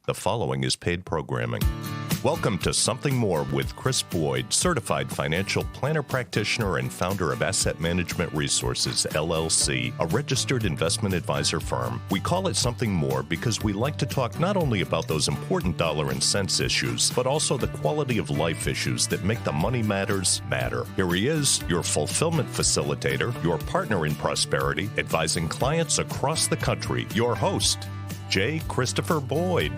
The following is paid programming. Welcome to Something More with Chris Boyd, certified financial planner practitioner and founder of Asset Management Resources, LLC, a registered investment advisor firm. We call it Something More because we like to talk not only about those important dollar and cents issues, but also the quality of life issues that make the money matters matter. Here he is, your fulfillment facilitator, your partner in prosperity, advising clients across the country, your host, J. Christopher Boyd.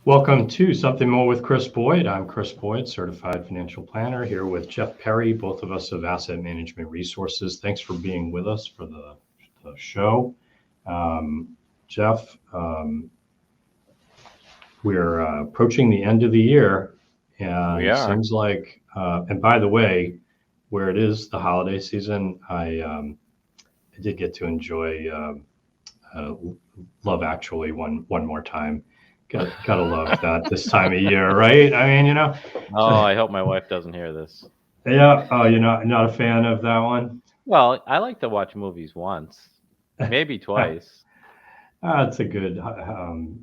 Welcome to Something More with Chris Boyd. I'm Chris Boyd, certified financial planner, here with Jeff Perry, both of us of Asset Management Resources. Thanks for being with us for the show. Jeff, we're approaching the end of the year, and it seems like, and by the way, where it is the holiday season, I did get to enjoy Love Actually one more time. Gotta love that this time of year, right? I mean, you know. Oh, I hope my wife doesn't hear this. Yeah. Oh, you're not a fan of that one? Well, I like to watch movies once, maybe twice. It's a good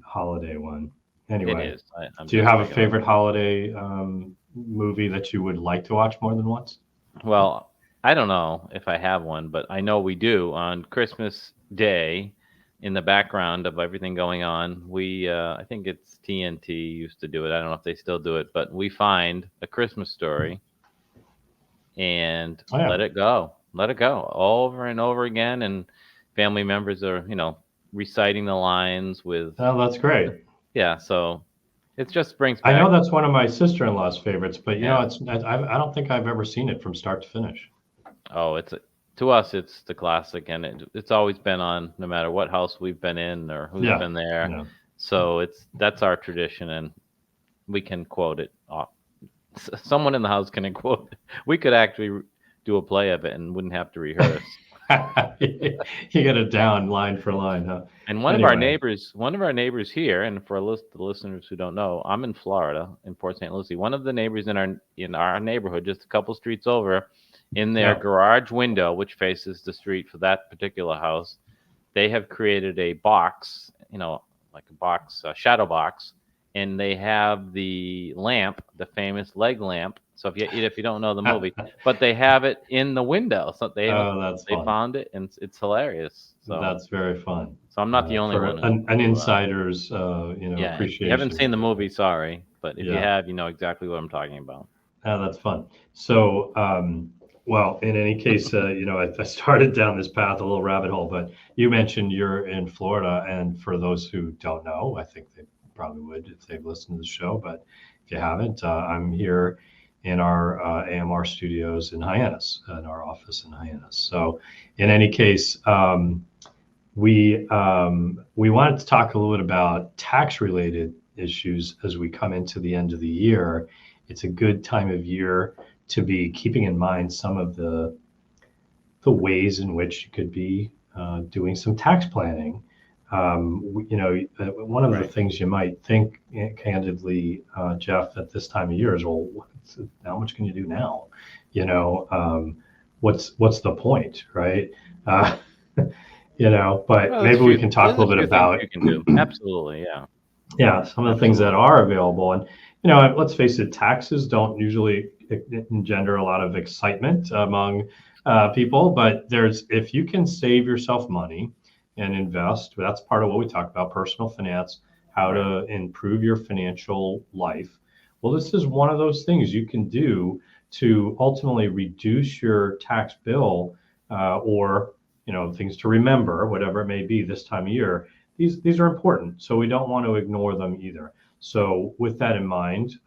holiday one. Anyway, it is. Do you have a favorite holiday movie that you would like to watch more than once? Well, I don't know if I have one, but I know we do on Christmas Day. In the background of everything going on, we I think it's TNT used to do it. I don't know if they still do it, but we find A Christmas Story and let it go over and over again. And family members are, reciting the lines with. Oh, that's great. Yeah. So it just brings back. I know that's one of my sister-in-law's favorites, but I don't think I've ever seen it from start to finish. Oh, to us, it's the classic, and it's always been on no matter what house we've been in or who's been there. Yeah. So that's our tradition, and we can quote it. Someone in the house can quote it. We could actually do a play of it and wouldn't have to rehearse. You get it down line for line, huh? And one of our neighbors here, and for the listeners who don't know, I'm in Florida, in Port St. Lucie. One of the neighbors in our neighborhood, just a couple streets over, in their garage window, which faces the street for that particular house, they have created a box, like a box, a shadow box, and they have the lamp, the famous leg lamp. So if you don't know the movie, but they have it in the window, so they found it, and it's hilarious. So that's very fun. So I'm not the only one. An insider's, appreciation. If you haven't seen the movie, sorry, but if you have, you know exactly what I'm talking about. That's fun. So. Well, in any case, I started down this path, a little rabbit hole, but you mentioned you're in Florida. And for those who don't know, I think they probably would if they've listened to the show. But if you haven't, I'm here in our AMR studios in Hyannis, in our office in Hyannis. So in any case, we wanted to talk a little bit about tax-related issues as we come into the end of the year. It's a good time of year to be keeping in mind some of the ways in which you could be doing some tax planning. One of the things you might think candidly, Jeff, at this time of year is, well, how much can you do now? What's the point, right? But maybe we can talk a little bit about. You can do. Absolutely, yeah. Yeah, some of the things that are available, and let's face it, taxes don't usually engender a lot of excitement among people, but if you can save yourself money and invest, that's part of what we talk about, personal finance, how to improve your financial life. Well, this is one of those things you can do to ultimately reduce your tax bill, or things to remember, whatever it may be this time of year. These are important, so we don't want to ignore them either. So with that in mind,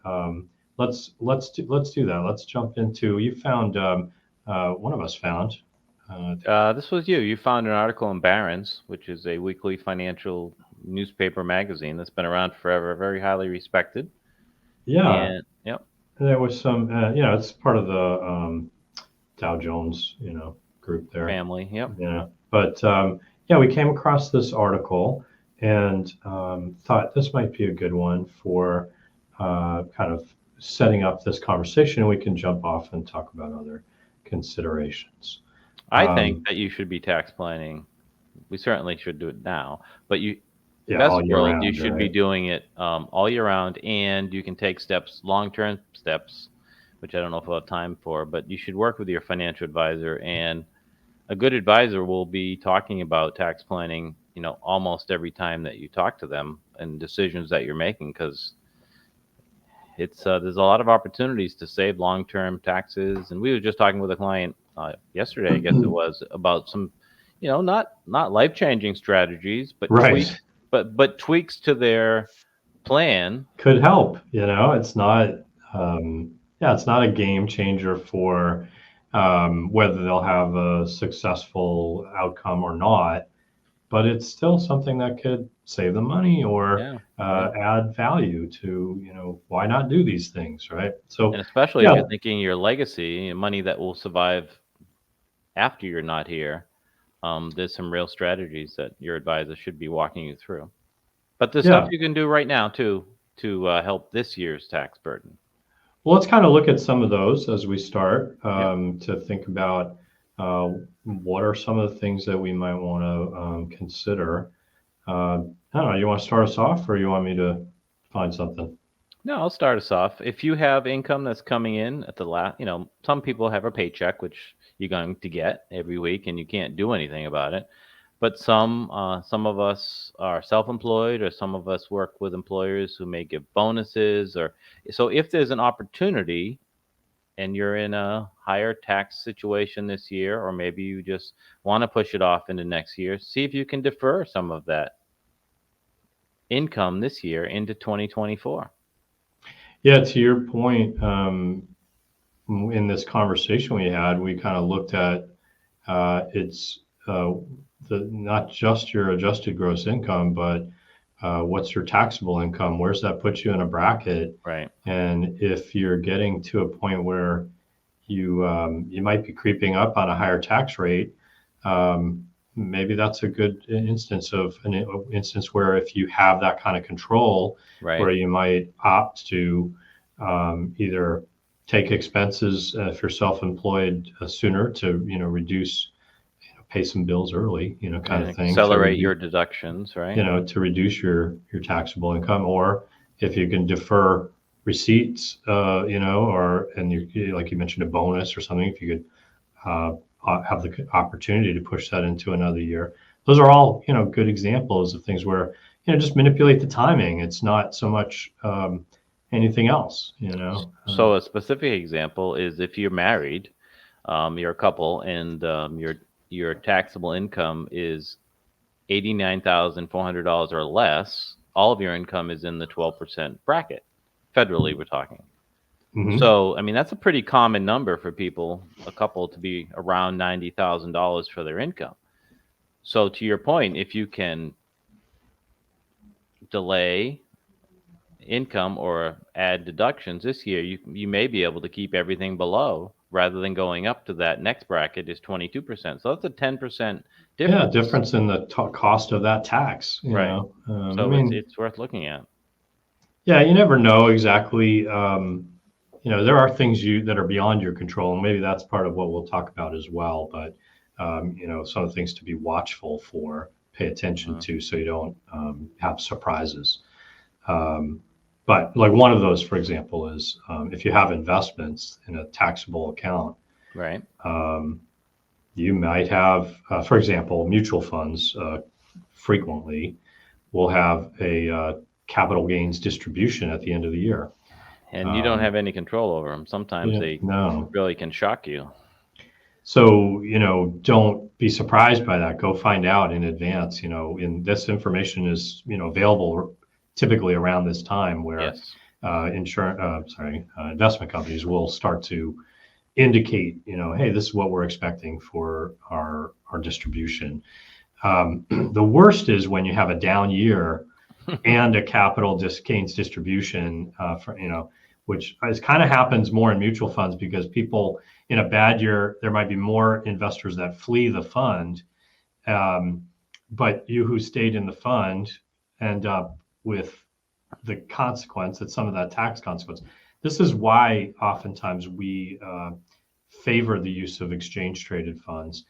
let's do that. Let's jump into. You found one of us found. This was you. You found an article in Barrons, which is a weekly financial newspaper magazine that's been around forever, very highly respected. Yeah. And, yep. There was some. It's part of the Dow Jones, group there. Family. Yep. Yeah. But we came across this article and thought this might be a good one for kind of setting up this conversation, and we can jump off and talk about other considerations. I think that you should be tax planning. We certainly should do it now, but best all year world, you round, should be right? doing it all year round, and you can take steps, long-term steps, which I don't know if we'll have time for, but you should work with your financial advisor. And a good advisor will be talking about tax planning, almost every time that you talk to them and decisions that you're making, because it's there's a lot of opportunities to save long-term taxes. And we were just talking with a client yesterday, I guess it was, about some, not life-changing strategies, but Right. tweaks to their plan. Could help, it's not, yeah, it's not a game changer for whether they'll have a successful outcome or not, but it's still something that could save them money or Yeah, yeah. add value to, why not do these things, right? So, And especially if yeah, you're thinking your legacy and money that will survive after you're not here, there's some real strategies that your advisor should be walking you through. But there's stuff yeah. you can do right now too to help this year's tax burden. Well, let's kind of look at some of those as we start Yep. to think about what are some of the things that we might want to consider. I don't know. You want to start us off, or you want me to find something? No, I'll start us off. If you have income that's coming in at the last, some people have a paycheck, which you're going to get every week, and you can't do anything about it. But some of us are self-employed, or some of us work with employers who may give bonuses, or so if there's an opportunity and you're in a higher tax situation this year, or maybe you just want to push it off into next year, see if you can defer some of that income this year into 2024. Yeah, to your point, in this conversation we had, we kind of looked at it's the not just your adjusted gross income, but what's your taxable income? Where's that put you in a bracket? Right. And if you're getting to a point where you might be creeping up on a higher tax rate, maybe that's a good instance of an instance where if you have that kind of control, Right. where you might opt to either take expenses if you're self-employed sooner to reduce, pay some bills early, kind And of thing, accelerate your deductions, right? to reduce your taxable income, or if you can defer receipts, or like you mentioned, a bonus or something, if you could have the opportunity to push that into another year. Those are all good examples of things where just manipulate the timing. It's not so much anything else. So a specific example is if you're married, you're a couple, and your taxable income is $89,400 or less. All of your income is in the 12% bracket. Federally, we're talking. Mhm. So, I mean, that's a pretty common number for a couple, to be around $90,000 for their income. So, to your point, if you can delay income or add deductions this year, you may be able to keep everything below, rather than going up to that next bracket is 22%. So that's a 10% difference. Yeah, difference in the cost of that tax. Right. I So mean, it's worth looking at. yeah, you never know exactly. There are things that are beyond your control, and maybe that's part of what we'll talk about as well. But some of the things to be watchful for, pay attention to, so you don't have surprises. But like one of those, for example, is if you have investments in a taxable account, Right. you might have, for example, mutual funds frequently will have a capital gains distribution at the end of the year. And you don't have any control over them. Sometimes they No. really can shock you. So, don't be surprised by that. Go find out in advance, and this information is, available typically around this time where Yes. investment companies will start to indicate, hey, this is what we're expecting for our distribution. The worst is when you have a down year and a capital gains distribution, which kind of happens more in mutual funds, because people in a bad year, there might be more investors that flee the fund, but you who stayed in the fund end up with the consequence that some of that tax consequence. This is why oftentimes we favor the use of exchange traded funds.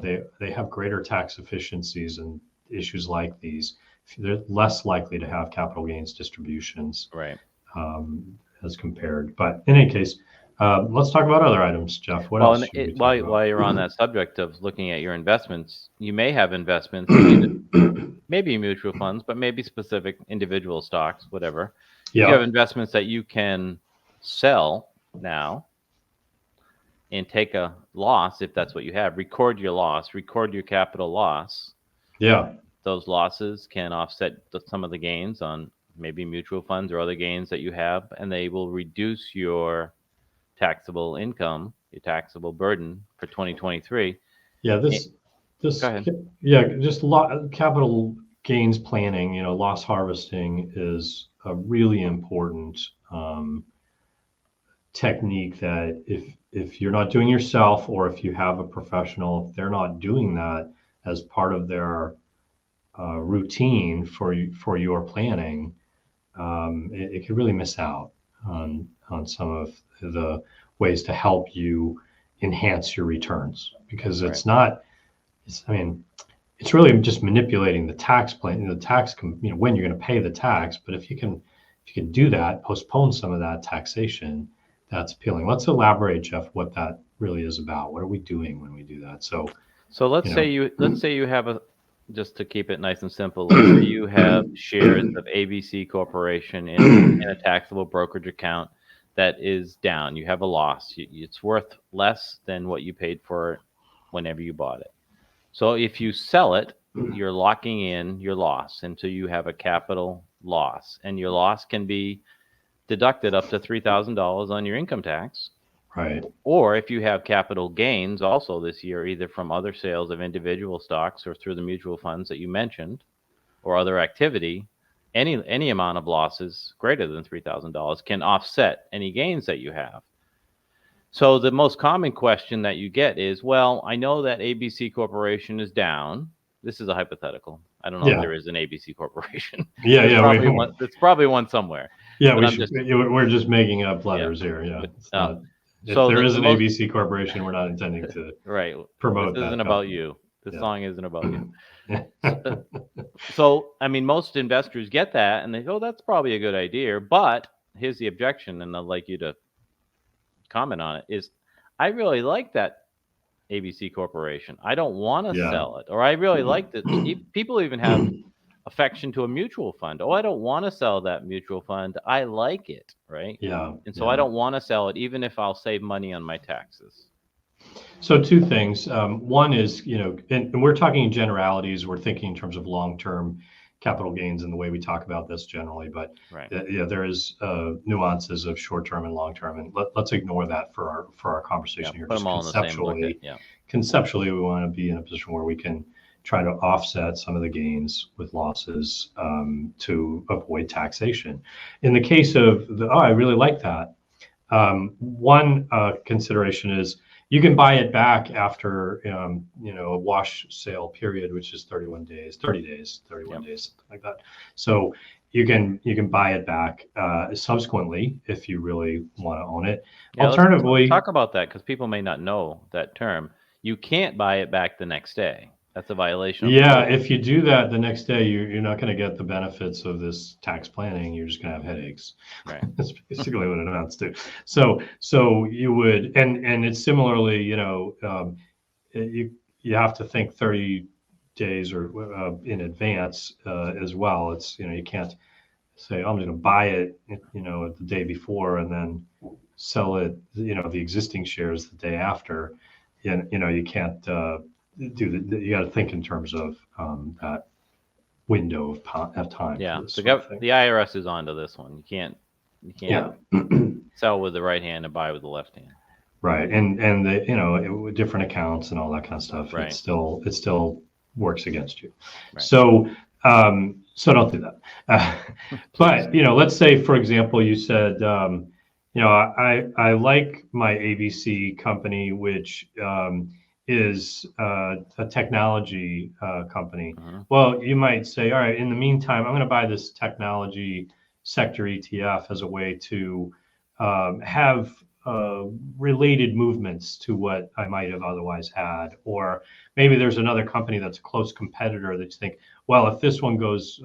They have greater tax efficiencies and issues like these, they're less likely to have capital gains distributions, Right. as compared. But in any case, let's talk about other items, Jeff. What Well, else and should we talk about? while you're on that subject of looking at your investments, you may have investments in maybe mutual funds, but maybe specific individual stocks, whatever. If you have investments that you can sell now and take a loss, if that's what you have, record your loss, record your capital loss. Yeah. Those losses can offset some of the gains on maybe mutual funds or other gains that you have, and they will reduce your taxable income, your taxable burden for 2023. Yeah, Go ahead. just capital gains planning, loss harvesting is a really important technique that if you're not doing yourself, or if you have a professional, if they're not doing that as part of their routine for your planning, it could really miss out on some of the ways to help you enhance your returns, because it's really just manipulating the tax plan, when you're going to pay the tax. But if you can do that, postpone some of that taxation, that's appealing. Let's elaborate, Jeff, what that really is about. What are we doing when we do that? So let's say you have just to keep it nice and simple, let's say you have shares of ABC Corporation in a taxable brokerage account that is down. You have a loss. It's worth less than what you paid for it whenever you bought it. So if you sell it, you're locking in your loss until you have a capital loss, and your loss can be deducted up to $3,000 on your income tax. Right. Or if you have capital gains also this year, either from other sales of individual stocks or through the mutual funds that you mentioned, or other activity, any amount of losses greater than $3,000 can offset any gains that you have. So the most common question that you get is, well, I know that ABC Corporation is down. This is a hypothetical. I don't know if there is an ABC Corporation. It's probably one somewhere. Yeah, we're just making up letters here. Yeah. If there is an ABC Corporation, we're not intending to promote that. This isn't about you. This song isn't about you. So, most investors get that, and they go, that's probably a good idea. But here's the objection, and I'd like you to comment on it, is I really like that ABC Corporation. I don't want to sell it. Or I really like that. People even have affection to a mutual fund. Oh, I don't want to sell that mutual fund. I like it, right? Yeah. And so I don't want to sell it, even if I'll save money on my taxes. So two things. One is, and we're talking in generalities. We're thinking in terms of long-term capital gains in the way we talk about this generally. But there is nuances of short-term and long-term, and let's ignore that for our conversation here. Put them all in the same bucket. Conceptually, we want to be in a position where we can try to offset some of the gains with losses to avoid taxation. In the case of I really like that. One consideration is you can buy it back after a wash sale period, which is 30 days, something like that. So you can buy it back subsequently if you really want to own it. Alternatively, let's talk about that, because people may not know that term. You can't buy it back the next day. That's a violation. If you do that the next day, you're not going to get the benefits of this tax planning. You're just going to have headaches. Right. That's basically what it amounts to. So you would, and it's similarly, you have to think 30 days or in advance as well. It's you can't say, I'm going to buy it, the day before and then sell it, the existing shares the day after. You can't. You got to think in terms of that window of time. Yeah, the IRS is onto this one. You can't sell with the right hand and buy with the left hand. Right, and the different accounts and all that kind of stuff. Right. It still works against you. Right. So don't do that. But let's say, for example, you said, I like my ABC company, which is a technology company. Uh-huh. Well, you might say, all right, in the meantime, I'm going to buy this technology sector ETF as a way to have related movements to what I might have otherwise had. Or maybe there's another company that's a close competitor that you think, well, if this one goes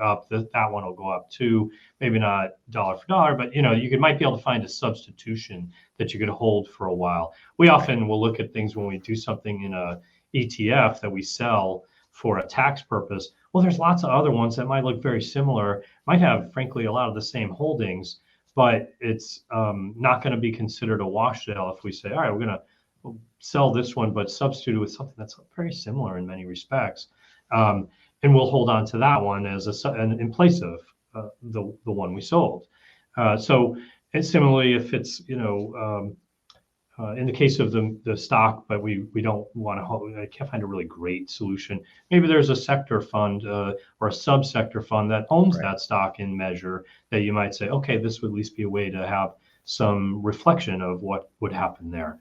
up, that one will go up too. Maybe not dollar for dollar, but you might be able to find a substitution that you could hold for a while. We often will look at things when we do something in a ETF that we sell for a tax purpose. Well, there's lots of other ones that might look very similar, might have, frankly, a lot of the same holdings, but it's not going to be considered a wash sale if we say, all right, we're going to sell this one, but substitute it with something that's very similar in many respects. And we'll hold on to that one as in place of the one we sold. So, and similarly, if it's, in the case of the stock, but we don't want to hold, I can't find a really great solution. Maybe there's a sector fund or a subsector fund that owns that stock in measure that you might say, okay, this would at least be a way to have some reflection of what would happen there.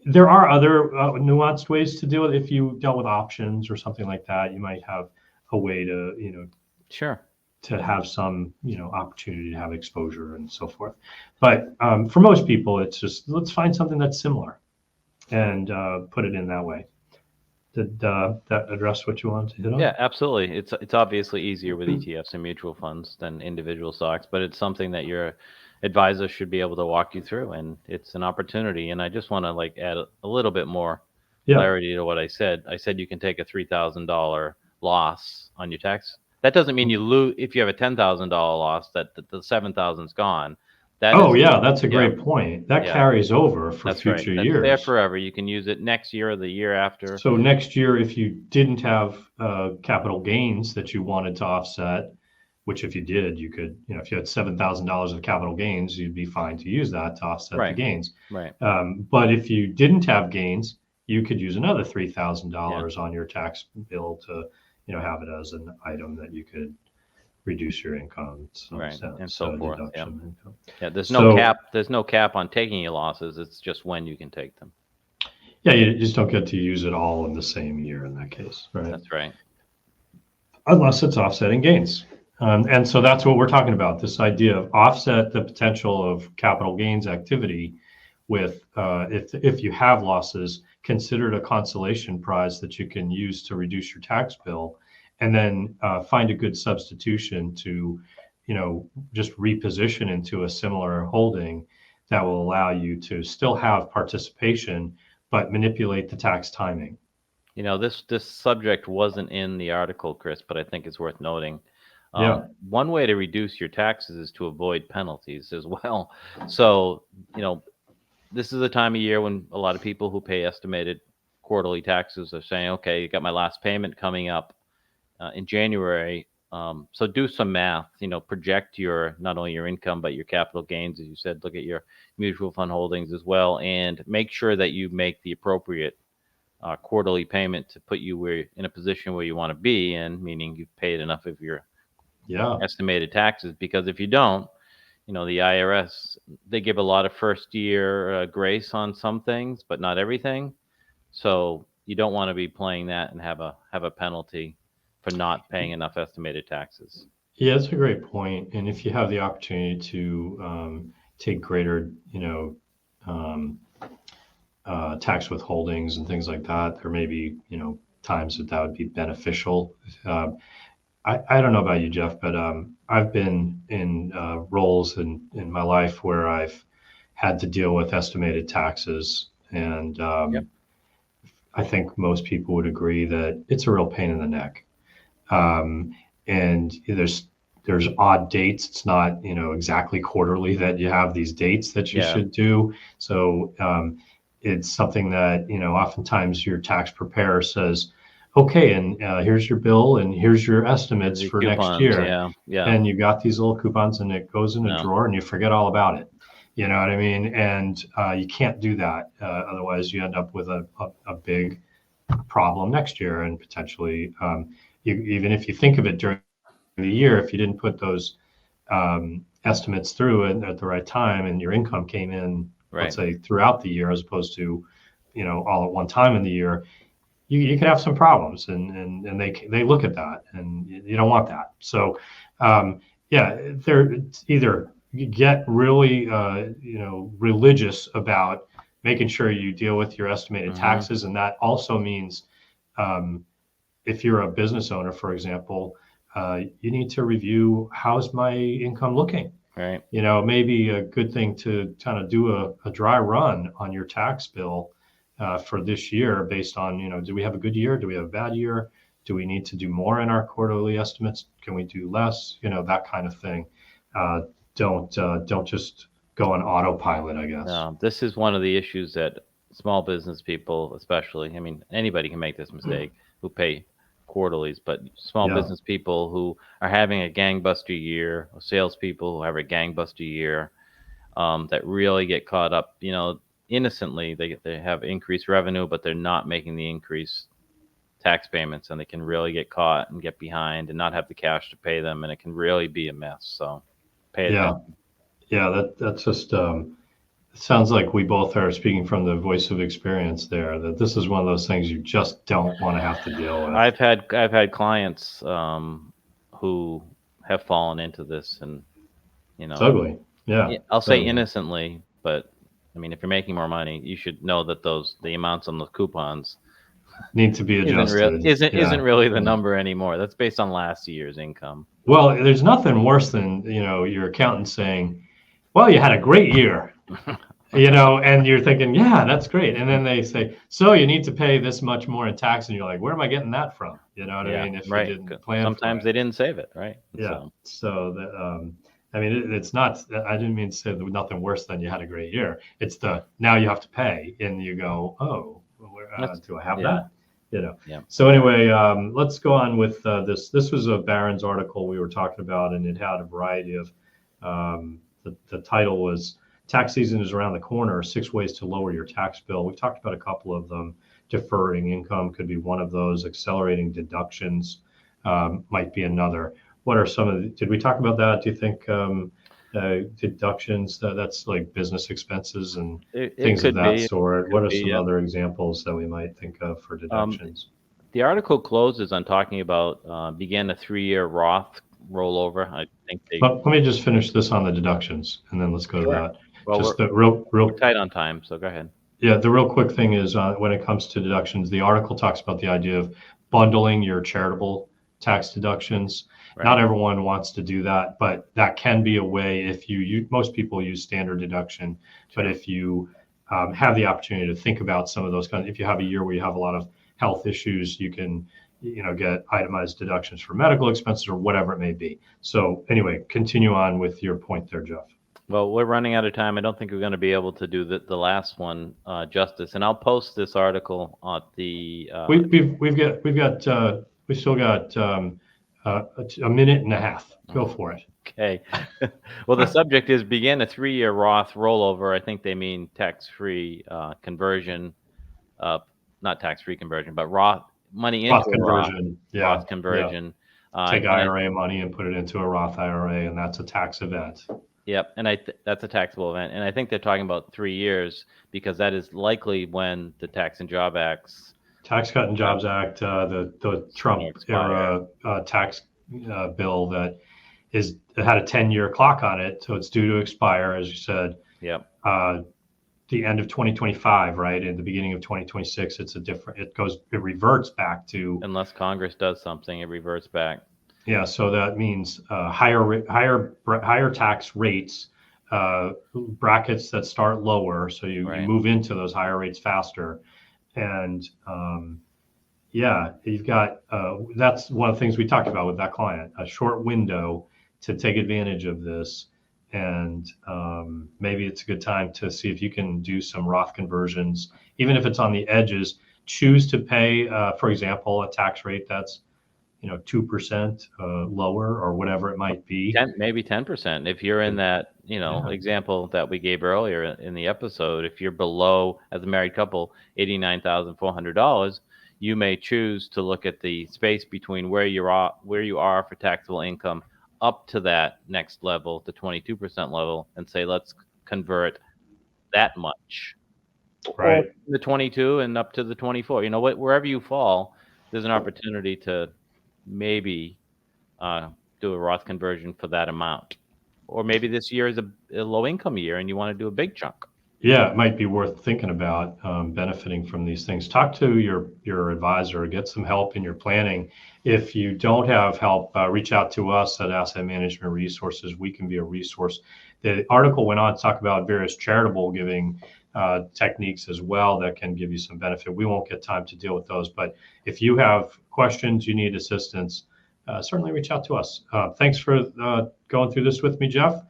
There are other nuanced ways to deal with it. If you dealt with options or something like that, you might have a way to, to have some, opportunity to have exposure and so forth. But for most people, it's just, let's find something that's similar and put it in that way. Did that address what you wanted to hit on? Yeah, absolutely. It's obviously easier with ETFs and mutual funds than individual stocks, but it's something that your advisor should be able to walk you through, and it's an opportunity. And I just want to add a little bit more clarity to what I said. I said you can take a $3,000 loss on your tax. That doesn't mean you lose. If you have a $10,000 loss, that the $7,000's gone. That's a great point. That carries over for future years. It's there forever. You can use it next year or the year after. So next year, if you didn't have capital gains that you wanted to offset, which if you did, you could, if you had $7,000 of capital gains, you'd be fine to use that to offset the gains. Right. But if you didn't have gains, you could use another $3,000 on your tax bill to, have it as an item that you could reduce your income. And so forth. Yeah. There's no cap. There's no cap on taking your losses. It's just when you can take them. Yeah, you just don't get to use it all in the same year in that case, right? That's right. Unless it's offsetting gains. And so that's what we're talking about, this idea of offset the potential of capital gains activity with, if you have losses, consider it a consolation prize that you can use to reduce your tax bill, and then find a good substitution to, just reposition into a similar holding that will allow you to still have participation, but manipulate the tax timing. This subject wasn't in the article, Chris, but I think it's worth noting. One way to reduce your taxes is to avoid penalties as well. So, this is a time of year when a lot of people who pay estimated quarterly taxes are saying, okay, you got my last payment coming up in January. So do some math, project not only your income, but your capital gains. As you said, look at your mutual fund holdings as well, and make sure that you make the appropriate quarterly payment to put you in a position where you want to be, and meaning you've paid enough of your estimated taxes. Because if you don't, the IRS, they give a lot of first year grace on some things, but not everything. So you don't want to be playing that and have a penalty for not paying enough estimated taxes. Yeah, that's a great point. And if you have the opportunity to take greater, tax withholdings and things like that, there may be, times that would be beneficial. I don't know about you, Jeff, but I've been in roles in my life where I've had to deal with estimated taxes, and I think most people would agree that it's a real pain in the neck. And there's odd dates. It's not exactly quarterly that you have these dates that you should do. So it's something that oftentimes your tax preparer says, okay, and here's your bill, and here's your estimates for next year. And you got these little coupons, and it goes in a drawer, and you forget all about it. You know what I mean? And you can't do that. Otherwise, you end up with a big problem next year, and potentially, even if you think of it during the year, if you didn't put those estimates through it at the right time, and your income came in, let's say, throughout the year, as opposed to, all at one time in the year, you could have some problems, and they look at that, and you don't want that. So, they're either get really, religious about making sure you deal with your estimated taxes. And that also means um, if you're a business owner, for example, you need to review how's my income looking. Right. Maybe a good thing to kind of do a dry run on your tax bill for this year based on, do we have a good year? Do we have a bad year? Do we need to do more in our quarterly estimates? Can we do less? That kind of thing. Uh, don't just go on autopilot, I guess. This is one of the issues that small business people, especially, I mean, anybody can make this mistake who pay quarterlies, but small Yeah. business people who are having a gangbuster year, or salespeople who have a gangbuster year, that really get caught up, innocently. They have increased revenue, but they're not making the increased tax payments, and they can really get caught and get behind and not have the cash to pay them, and it can really be a mess. So pay attention. Yeah, that's just it sounds like we both are speaking from the voice of experience there, that this is one of those things you just don't want to have to deal with. I've had clients who have fallen into this, and It's ugly. Yeah. I'll say totally. innocently, but I mean, if you're making more money, you should know that the amounts on the coupons Need to be adjusted. isn't really the number anymore. That's based on last year's income. Well, there's nothing worse than, your accountant saying, well, you had a great year, and you're thinking, yeah, that's great. And then they say, so you need to pay this much more in tax. And you're like, where am I getting that from? You know what I mean? If right. you didn't plan Sometimes for they it. didn't save it, right? Yeah. So that, I mean, it's not, I didn't mean to say that nothing worse than you had a great year. It's now you have to pay and you go, oh, do I have that? Yeah. So anyway, let's go on with this. This was a Barrons article we were talking about, and it had a variety of, the title was Tax Season is Around the Corner, 6 Ways to Lower Your Tax Bill. We've talked about a couple of them. Deferring income could be one of those. Accelerating deductions might be another. What are some of did we talk about that? Do you think deductions, that's like business expenses and things of that sort? What are some other examples that we might think of for deductions? The article closes on talking about began a 3-year Roth rollover. I think let me just finish this on the deductions, and then let's go to that. Well, just we're tight on time, so go ahead. Yeah, the real quick thing is when it comes to deductions, the article talks about the idea of bundling your charitable tax deductions. Right. Not everyone wants to do that, but that can be a way if most people use standard deduction. Sure. But if you have the opportunity to think about some of those kinds, if you have a year where you have a lot of health issues, you can get itemized deductions for medical expenses or whatever it may be. So anyway, continue on with your point there, Jeff. Well, we're running out of time. I don't think we're going to be able to do the last one justice, and I'll post this article on the. We've still got a minute and a half. Go for it. Okay. Well, the subject is begin a 3-year Roth rollover. I think they mean tax-free conversion, not tax-free conversion, but Roth money into Roth conversion. Roth conversion. Yeah. Take IRA money and put it into a Roth IRA, and that's a tax event. Yep, and that's a taxable event, and I think they're talking about 3 years because that is likely when the Tax and Job Act's Tax Cut and Jobs Act, the Trump era tax bill that had a 10-year clock on it, so it's due to expire, as you said. Yep. The end of 2025, right? In the beginning of 2026, it reverts back to, unless Congress does something, it reverts back. Yeah, so that means higher tax rates, brackets that start lower, so you move into those higher rates faster, and you've got that's one of the things we talked about with that client, a short window to take advantage of this, and maybe it's a good time to see if you can do some Roth conversions, even if it's on the edges. Choose to pay, for example, a tax rate that's 2% lower or whatever it might be. Maybe 10%. If you're in that, example that we gave earlier in the episode, if you're below, as a married couple, $89,400, you may choose to look at the space between where you are for taxable income up to that next level, the 22% level, and say, let's convert that much. Right. Or the 22 and up to the 24. Wherever you fall, there's an opportunity to maybe do a Roth conversion for that amount, or maybe this year is a low income year and you want to do a big chunk. Yeah, it might be worth thinking about benefiting from these things. Talk to your advisor, get some help in your planning. If you don't have help, reach out to us at Asset Management Resources. We can be a resource. The article went on to talk about various charitable giving techniques as well that can give you some benefit. We won't get time to deal with those, but if you have questions, you need assistance, certainly reach out to us. Thanks for going through this with me, Jeff.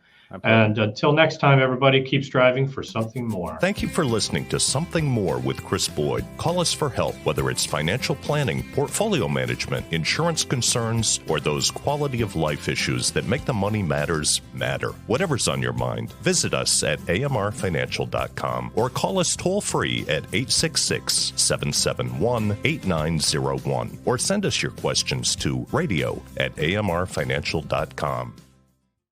And until next time, everybody, keep striving for something more. Thank you for listening to Something More with Chris Boyd. Call us for help, whether it's financial planning, portfolio management, insurance concerns, or those quality of life issues that make the money matters matter. Whatever's on your mind, visit us at amrfinancial.com or call us toll free at 866-771-8901 or send us your questions to radio@amrfinancial.com.